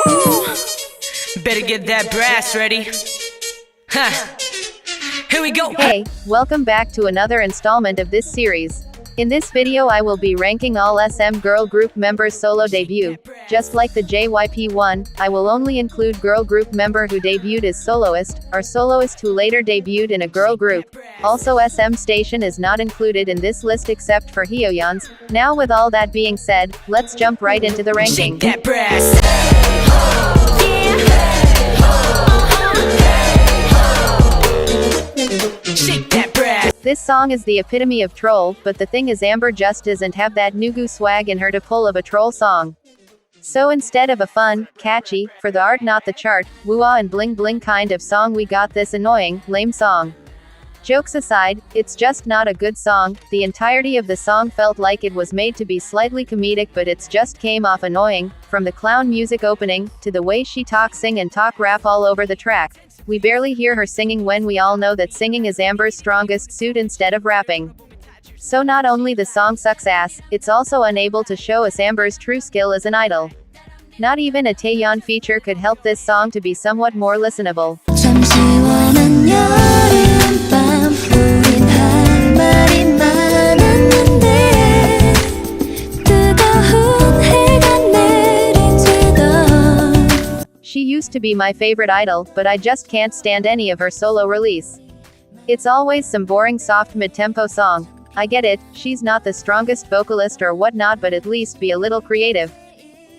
Better get that brass ready. Huh. Here we go. Hey, welcome back to another installment of this series. In this video I will be ranking all SM girl group members' solo debut. Just like the JYP one, I will only include girl group member who debuted as soloist, or soloist who later debuted in a girl group. Also SM station is not included in this list except for Hyoyeon's. Now with all that being said, let's jump right into the ranking. Shake that brass. Shake that brass. This song is the epitome of troll, but the thing is Amber just doesn't have that nugu swag in her to pull of a troll song. So instead of a fun, catchy, for the art not the chart, woo-ah and bling bling kind of song we got this annoying, lame song. Jokes aside, it's just not a good song. The entirety of the song felt like it was made to be slightly comedic, but it's just came off annoying, from the clown music opening, to the way she sing and talk rap all over the track. We barely hear her singing when we all know that singing is Amber's strongest suit instead of rapping. So not only the song sucks ass, it's also unable to show us Amber's true skill as an idol. Not even a Taeyeon feature could help this song to be somewhat more listenable. She used to be my favorite idol, but I just can't stand any of her solo release. It's always some boring soft mid-tempo song. I get it, she's not the strongest vocalist or whatnot, but at least be a little creative.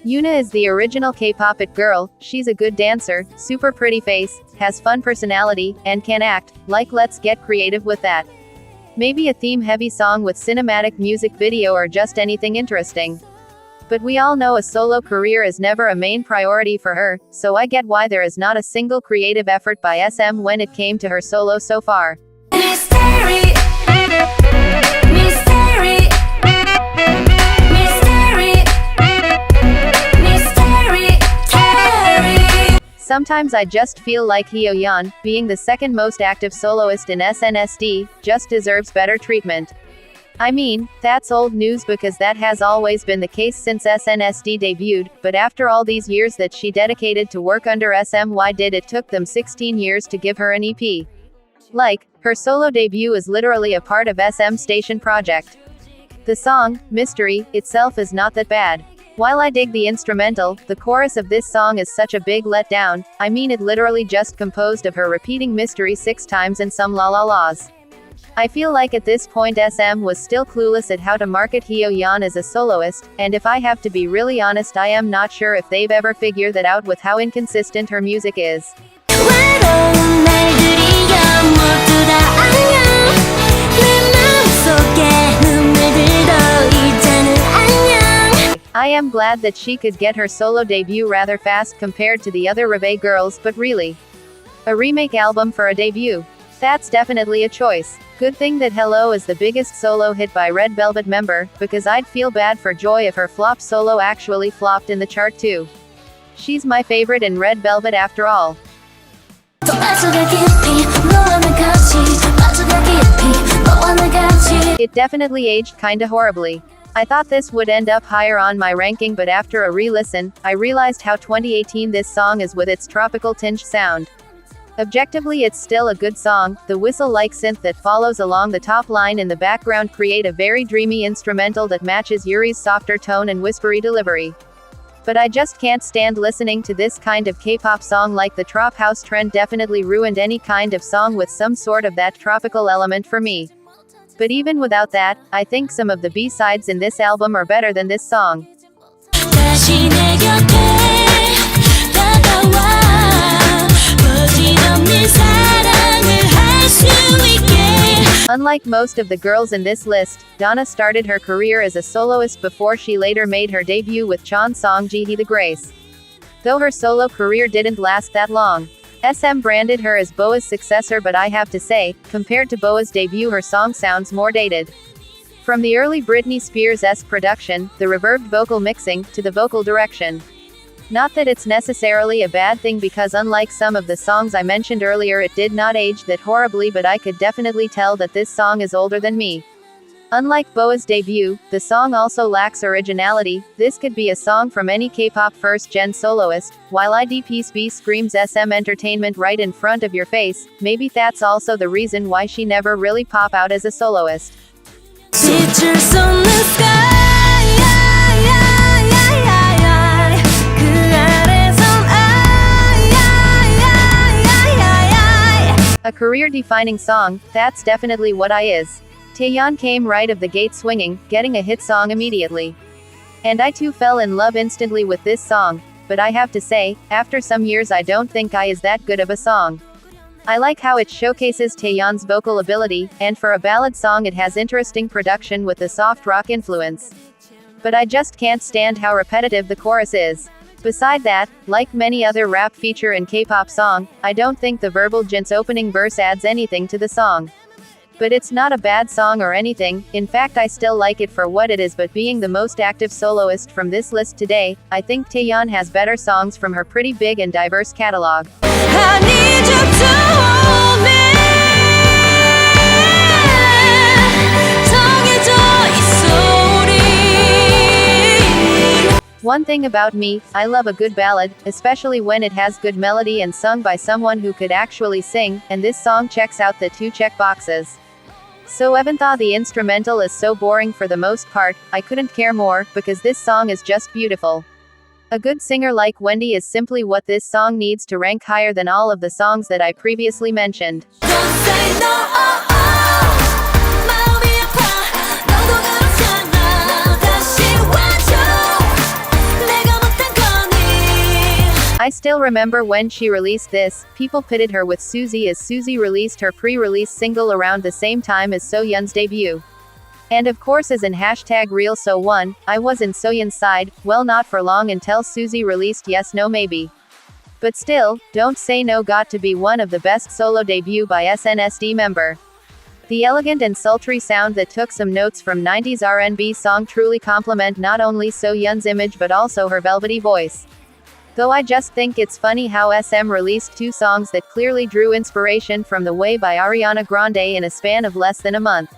Yoona is the original K-pop it girl. She's a good dancer, super pretty face, has fun personality, and can act. Like, let's get creative with that. Maybe a theme-heavy song with cinematic music video or just anything interesting. But we all know a solo career is never a main priority for her, so I get why there is not a single creative effort by SM when it came to her solo so far. Mystery. Mystery. Sometimes I just feel like Hyoyeon, being the second most active soloist in SNSD, just deserves better treatment. I mean, that's old news because that has always been the case since SNSD debuted, but after all these years that she dedicated to work under SM, why did it took them 16 years to give her an EP? Like, her solo debut is literally a part of SM Station project. The song, Mystery, itself is not that bad. While I dig the instrumental, the chorus of this song is such a big letdown. I mean, it literally just composed of her repeating mystery 6 times and some la-la-las. I feel like at this point SM was still clueless at how to market Hyoyeon as a soloist, and if I have to be really honest, I am not sure if they've ever figured that out with how inconsistent her music is. I am glad that she could get her solo debut rather fast compared to the other Reve girls, but really, a remake album for a debut? That's definitely a choice. Good thing that Hello is the biggest solo hit by Red Velvet member, because I'd feel bad for Joy if her flop solo actually flopped in the chart too. She's my favorite in Red Velvet after all. It definitely aged kinda horribly. I thought this would end up higher on my ranking, but after a re-listen, I realized how 2018 this song is with its tropical tinge sound. Objectively, it's still a good song. The whistle-like synth that follows along the top line in the background create a very dreamy instrumental that matches Yuri's softer tone and whispery delivery. But I just can't stand listening to this kind of K-pop song. Like, the trop house trend definitely ruined any kind of song with some sort of that tropical element for me. But even without that, I think some of the B-sides in this album are better than this song. Unlike most of the girls in this list, Donna started her career as a soloist before she later made her debut with Chon Song-ji the Grace. Though her solo career didn't last that long. SM branded her as Boa's successor, but I have to say, compared to Boa's debut, her song sounds more dated. From the early Britney Spears-esque production, the reverbed vocal mixing, to the vocal direction. Not that it's necessarily a bad thing, because unlike some of the songs I mentioned earlier, it did not age that horribly, but I could definitely tell that this song is older than me. Unlike Boa's debut, the song also lacks originality. This could be a song from any K-pop first-gen soloist, while IDP's screams SM entertainment right in front of your face. Maybe that's also the reason why she never really pop out as a soloist. A career-defining song, that's definitely what I is. Taeyeon came right of the gate swinging, getting a hit song immediately. And I too fell in love instantly with this song, but I have to say, after some years I don't think I is that good of a song. I like how it showcases Taeyeon's vocal ability, and for a ballad song it has interesting production with a soft rock influence. But I just can't stand how repetitive the chorus is. Beside that, like many other rap feature in K-pop song, I don't think the verbal jin's opening verse adds anything to the song. But it's not a bad song or anything, in fact I still like it for what it is, but being the most active soloist from this list today, I think Taeyeon has better songs from her pretty big and diverse catalog. I need you to hold me. One thing about me, I love a good ballad, especially when it has good melody and sung by someone who could actually sing, and this song checks out the two check boxes. So even though the instrumental is so boring for the most part, I couldn't care more, because this song is just beautiful. A good singer like Wendy is simply what this song needs to rank higher than all of the songs that I previously mentioned. Don't say no, oh, oh. I still remember when she released this, people pitted her with Seulgi as Seulgi released her pre-release single around the same time as Seohyun's debut. And of course as in #real So1, I was in Seohyun's side, well not for long until Seulgi released Yes No Maybe. But still, Don't Say No got to be one of the best solo debut by SNSD member. The elegant and sultry sound that took some notes from 90s R&B song truly complement not only Seohyun's image but also her velvety voice. Though I just think it's funny how SM released two songs that clearly drew inspiration from The Way by Ariana Grande in a span of less than a month.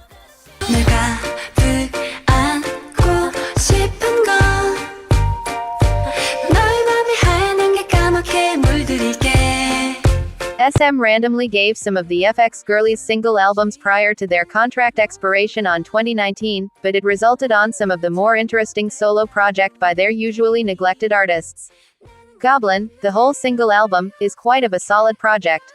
SM randomly gave some of the FX Girlies single albums prior to their contract expiration on 2019, but it resulted on some of the more interesting solo project by their usually neglected artists. Goblin, the whole single album, is quite of a solid project.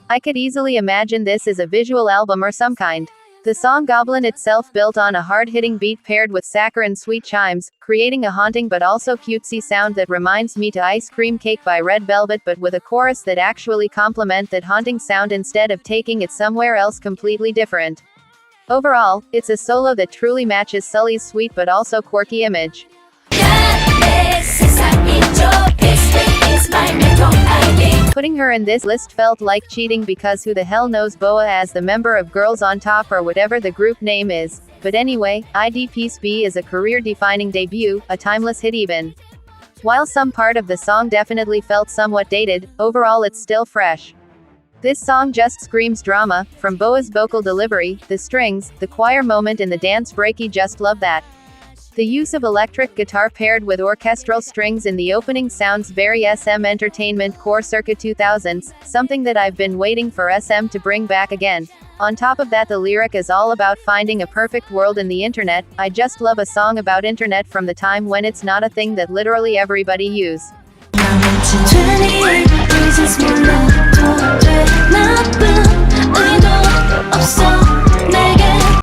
I could easily imagine this as a visual album or some kind. The song Goblin itself built on a hard-hitting beat paired with saccharine sweet chimes, creating a haunting but also cutesy sound that reminds me to Ice Cream Cake by Red Velvet, but with a chorus that actually complement that haunting sound instead of taking it somewhere else completely different. Overall, it's a solo that truly matches Sulli's sweet but also quirky image. Putting her in this list felt like cheating because who the hell knows Boa as the member of Girls on Top or whatever the group name is. But anyway, IDP's is a career-defining debut, a timeless hit even. While some part of the song definitely felt somewhat dated, overall it's still fresh. This song just screams drama, from Boa's vocal delivery, the strings, the choir moment and the dance breaky, just love that. The use of electric guitar paired with orchestral strings in the opening sounds very SM Entertainment Core circa 2000s, something that I've been waiting for SM to bring back again. On top of that, the lyric is all about finding a perfect world in the internet. I just love a song about internet from the time when it's not a thing that literally everybody use.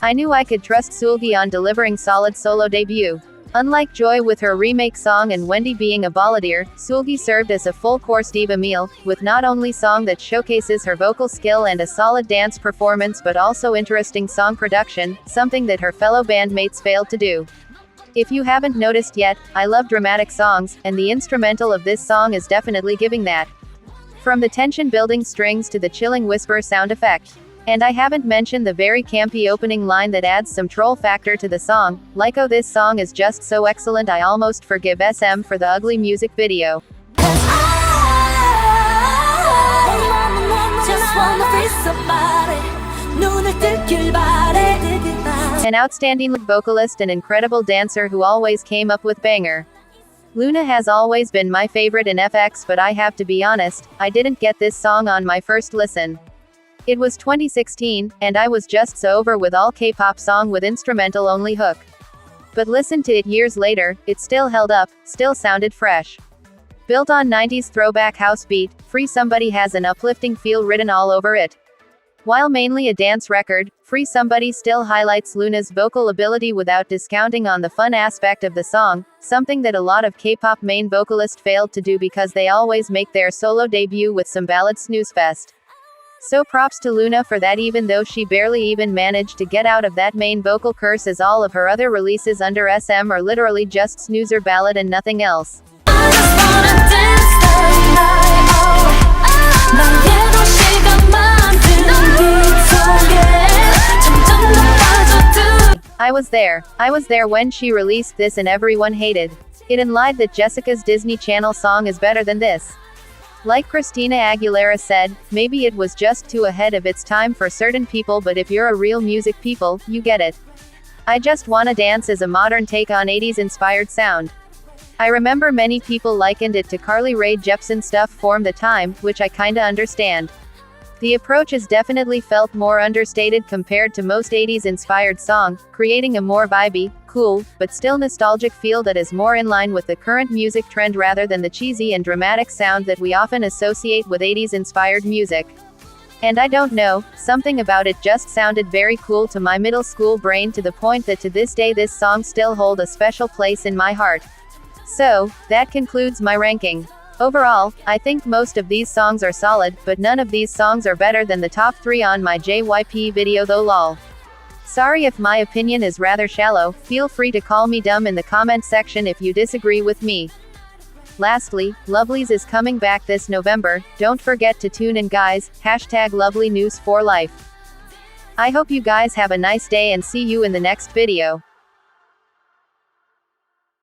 I knew I could trust Seulgi on delivering solid solo debut. Unlike Joy with her remake song and Wendy being a balladeer, Seulgi served as a full-course diva meal, with not only song that showcases her vocal skill and a solid dance performance but also interesting song production, something that her fellow bandmates failed to do. If you haven't noticed yet, I love dramatic songs, and the instrumental of this song is definitely giving that. From the tension-building strings to the chilling whisper sound effect. And I haven't mentioned the very campy opening line that adds some troll factor to the song. Like, oh, this song is just so excellent I almost forgive SM for the ugly music video. An outstanding vocalist and incredible dancer who always came up with banger. Yoona has always been my favorite in FX, but I have to be honest, I didn't get this song on my first listen. It was 2016, and I was just so over with all K-pop song with instrumental only hook. But listen to it years later, it still held up, still sounded fresh. Built on 90s throwback house beat, Free Somebody has an uplifting feel written all over it. While mainly a dance record, Free Somebody still highlights Yoona's vocal ability without discounting on the fun aspect of the song, something that a lot of K-pop main vocalists failed to do because they always make their solo debut with some ballad snooze fest. So props to Yoona for that, even though she barely even managed to get out of that main vocal curse, as all of her other releases under SM are literally just snoozer ballad and nothing else. I was there when she released this and everyone hated it and lied that Jessica's Disney Channel song is better than this. Like Christina Aguilera said, maybe it was just too ahead of its time for certain people, but if you're a real music people, you get it. I Just Wanna Dance is a modern take on 80s inspired sound. I remember many people likened it to Carly Rae Jepsen stuff from the time, which I kinda understand. The approach is definitely felt more understated compared to most 80s inspired song, creating a more vibey, cool, but still nostalgic feel that is more in line with the current music trend rather than the cheesy and dramatic sound that we often associate with 80s inspired music. And I don't know, something about it just sounded very cool to my middle school brain, to the point that to this day this song still holds a special place in my heart. So, that concludes my ranking. Overall, I think most of these songs are solid, but none of these songs are better than the top 3 on my JYP video though, lol. Sorry if my opinion is rather shallow, feel free to call me dumb in the comment section if you disagree with me. Lastly, Lovelyz is coming back this November, don't forget to tune in guys, #LovelyNews4Life. I hope you guys have a nice day and see you in the next video.